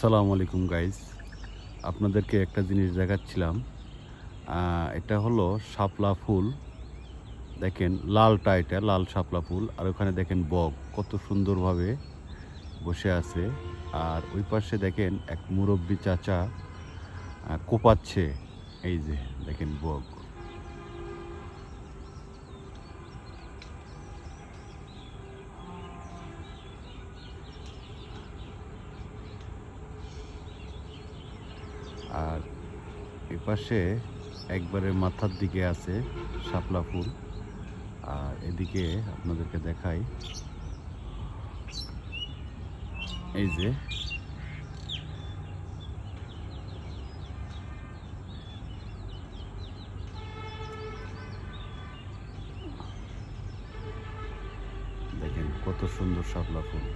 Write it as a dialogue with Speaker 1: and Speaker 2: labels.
Speaker 1: আসসালামু আলাইকুম গাইস। আপনাদেরকে একটা জিনিস দেখাচ্ছিলাম। এটা হলো শাপলা ফুল। দেখেন লালটা, এটা লাল শাপলা ফুল। আর ওখানে দেখেন বক কত সুন্দরভাবে বসে আছে। আর ওই পাশে দেখেন এক মুরব্বি চাচা কোপাচ্ছে। এই যে দেখেন বক। আর এপাশে একবারে মাথার দিকে আছে শাপলা ফুল। আর এদিকে আপনাদেরকে দেখাই, এই যে দেখেন কত সুন্দর শাপলা ফুল।